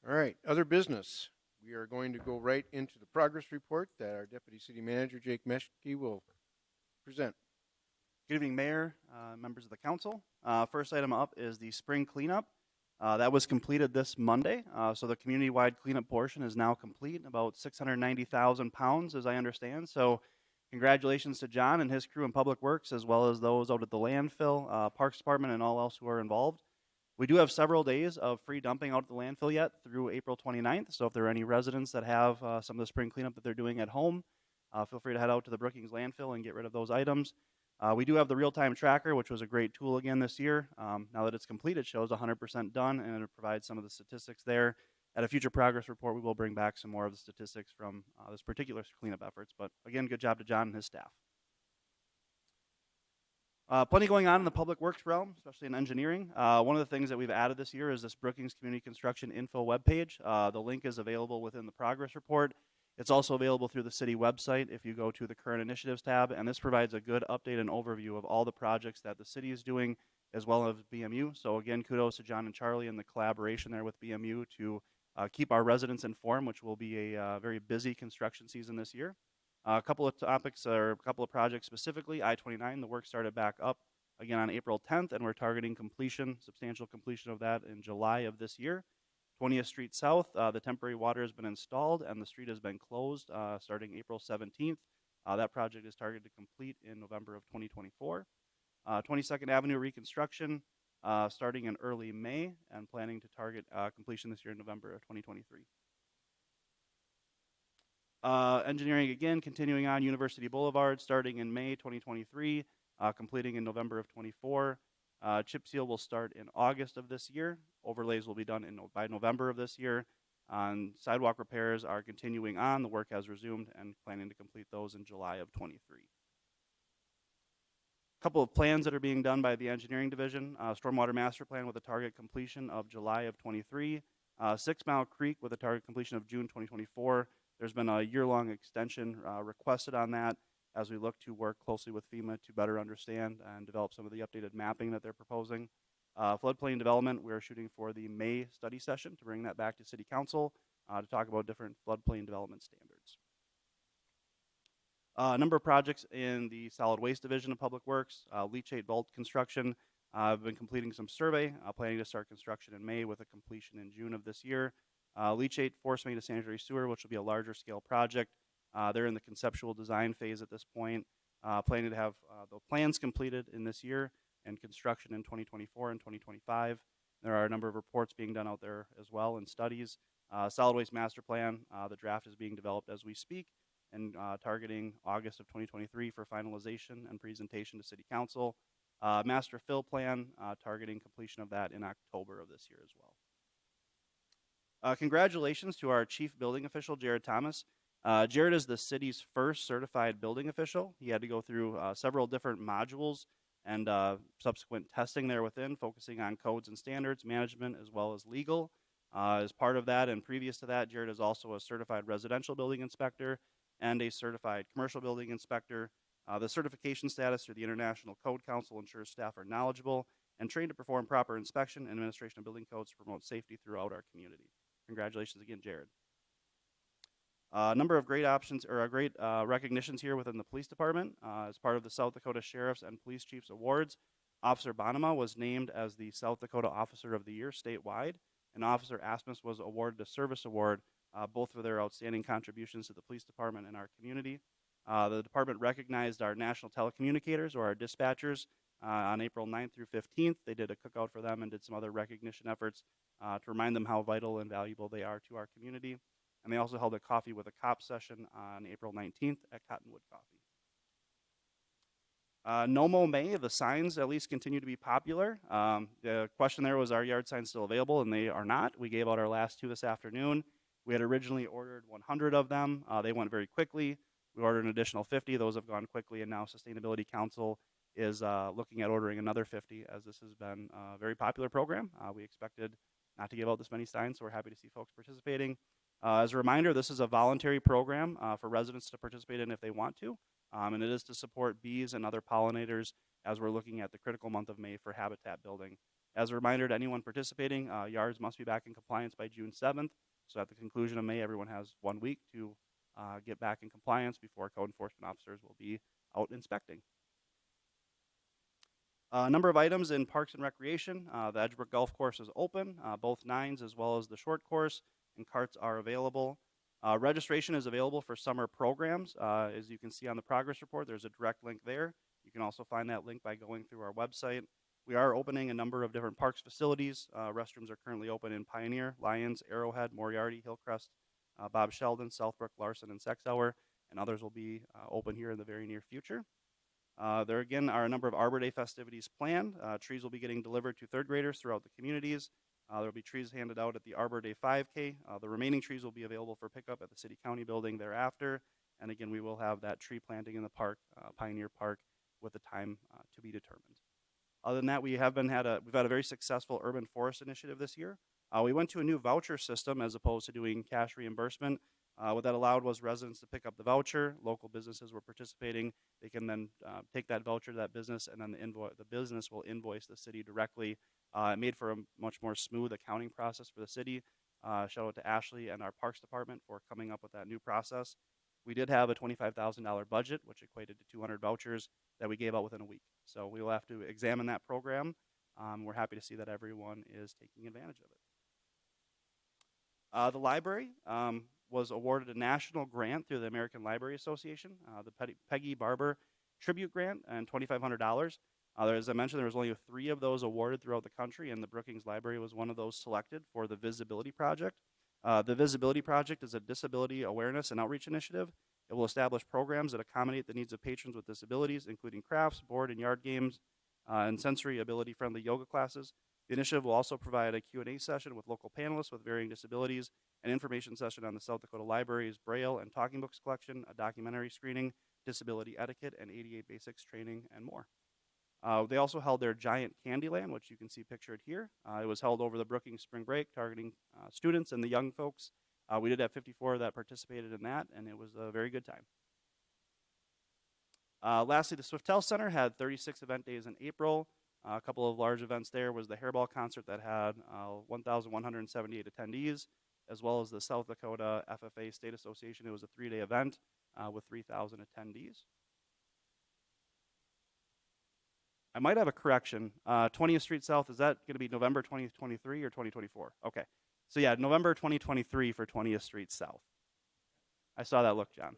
All right, other business. We are going to go right into the progress report that our Deputy City Manager, Jake Meshke, will present. Good evening, Mayor, members of the council. First item up is the spring cleanup. That was completed this Monday, so the community-wide cleanup portion is now complete, about 690,000 pounds, as I understand. So congratulations to John and his crew in Public Works, as well as those out at the landfill, Parks Department, and all else who are involved. We do have several days of free dumping out at the landfill yet through April 29th, so if there are any residents that have some of the spring cleanup that they're doing at home, feel free to head out to the Brookings landfill and get rid of those items. We do have the real-time tracker, which was a great tool again this year. Now that it's complete, it shows 100% done, and it provides some of the statistics there. At a future progress report, we will bring back some more of the statistics from this particular cleanup efforts. But again, good job to John and his staff. Plenty going on in the public works realm, especially in engineering. One of the things that we've added this year is this Brookings Community Construction Info webpage. The link is available within the progress report. It's also available through the city website if you go to the current initiatives tab, and this provides a good update and overview of all the projects that the city is doing, as well as BMU. So again, kudos to John and Charlie and the collaboration there with BMU to keep our residents informed, which will be a very busy construction season this year. A couple of topics, or a couple of projects specifically, I-29, the work started back up again on April 10th, and we're targeting completion, substantial completion of that in July of this year. 20th Street South, the temporary water has been installed and the street has been closed starting April 17th. That project is targeted to complete in November of 2024. 22nd Avenue reconstruction starting in early May and planning to target completion this year in November of 2023. Engineering again, continuing on University Boulevard starting in May 2023, completing in November of 24. Chip seal will start in August of this year. Overlays will be done by November of this year. Sidewalk repairs are continuing on. The work has resumed and planning to complete those in July of 23. A couple of plans that are being done by the engineering division. Stormwater master plan with a target completion of July of 23. 6 Mile Creek with a target completion of June 2024. There's been a year-long extension requested on that as we look to work closely with FEMA to better understand and develop some of the updated mapping that they're proposing. Floodplain development, we're shooting for the May study session to bring that back to City Council to talk about different floodplain development standards. A number of projects in the solid waste division of Public Works, leachate vault construction. I've been completing some survey, planning to start construction in May with a completion in June of this year. Leachate force main to sanitary sewer, which will be a larger scale project. They're in the conceptual design phase at this point, planning to have the plans completed in this year and construction in 2024 and 2025. There are a number of reports being done out there as well and studies. Solid waste master plan, the draft is being developed as we speak and targeting August of 2023 for finalization and presentation to City Council. Master fill plan, targeting completion of that in October of this year as well. Congratulations to our chief building official, Jared Thomas. Jared is the city's first certified building official. He had to go through several different modules and subsequent testing there within, focusing on codes and standards, management, as well as legal. As part of that and previous to that, Jared is also a certified residential building inspector and a certified commercial building inspector. The certification status through the International Code Council ensures staff are knowledgeable and trained to perform proper inspection and administration of building codes to promote safety throughout our community. Congratulations again, Jared. A number of great options or great recognitions here within the police department. As part of the South Dakota Sheriff's and Police Chiefs Awards, Officer Bonema was named as the South Dakota Officer of the Year statewide, and Officer Asmus was awarded a service award, both for their outstanding contributions to the police department and our community. The department recognized our national telecommunicators or our dispatchers on April 9th through 15th. They did a cookout for them and did some other recognition efforts to remind them how vital and valuable they are to our community. And they also held a coffee with a cop session on April 19th at Cottonwood Coffee. No May, the signs at least continue to be popular. The question there was, are yard signs still available? And they are not. We gave out our last 2 this afternoon. We had originally ordered 100 of them. They went very quickly. We ordered an additional 50. Those have gone quickly, and now Sustainability Council is looking at ordering another 50, as this has been a very popular program. We expected not to give out this many signs, so we're happy to see folks participating. As a reminder, this is a voluntary program for residents to participate in if they want to, and it is to support bees and other pollinators as we're looking at the critical month of May for habitat building. As a reminder to anyone participating, yards must be back in compliance by June 7th. So at the conclusion of May, everyone has 1 week to get back in compliance before code enforcement officers will be out inspecting. A number of items in Parks and Recreation. The Edgebrook Golf Course is open, both nines as well as the short course, and carts are available. Registration is available for summer programs. As you can see on the progress report, there's a direct link there. You can also find that link by going through our website. We are opening a number of different parks facilities. Restrooms are currently open in Pioneer, Lyons, Arrowhead, Moriarty, Hillcrest, Bob Sheldon, Southbrook, Larson, and Sexauer, and others will be open here in the very near future. There again are a number of Arbor Day festivities planned. Trees will be getting delivered to third graders throughout the communities. There will be trees handed out at the Arbor Day 5K. The remaining trees will be available for pickup at the City County building thereafter. And again, we will have that tree planting in the park, Pioneer Park, with the time to be determined. Other than that, we've had a very successful urban forest initiative this year. We went to a new voucher system as opposed to doing cash reimbursement. What that allowed was residents to pick up the voucher. Local businesses were participating. They can then take that voucher to that business, and then the business will invoice the city directly. It made for a much more smooth accounting process for the city. Shout out to Ashley and our Parks Department for coming up with that new process. We did have a $25,000 budget, which equated to 200 vouchers that we gave out within a week. So we will have to examine that program. We're happy to see that everyone is taking advantage of it. The library was awarded a national grant through the American Library Association, the Peggy Barber Tribute Grant, and $2,500. As I mentioned, there was only 3 of those awarded throughout the country, and the Brookings Library was one of those selected for the Visibility Project. The Visibility Project is a disability awareness and outreach initiative. It will establish programs that accommodate the needs of patrons with disabilities, including crafts, board and yard games, and sensory ability-friendly yoga classes. The initiative will also provide a Q&A session with local panelists with varying disabilities, an information session on the South Dakota Library's Braille and Talking Books collection, a documentary screening, disability etiquette, and ADA basics training, and more. They also held their giant Candyland, which you can see pictured here. It was held over the Brookings spring break, targeting students and the young folks. We did have 54 that participated in that, and it was a very good time. Lastly, the Swiftel Center had 36 event days in April. A couple of large events there was the Hairball concert that had 1,178 attendees, as well as the South Dakota FFA State Association. It was a 3-day event with 3,000 attendees. I might have a correction. 20th Street South, is that going to be November 2023 or 2024? Okay. So yeah, November 2023 for 20th Street South. I saw that look, John.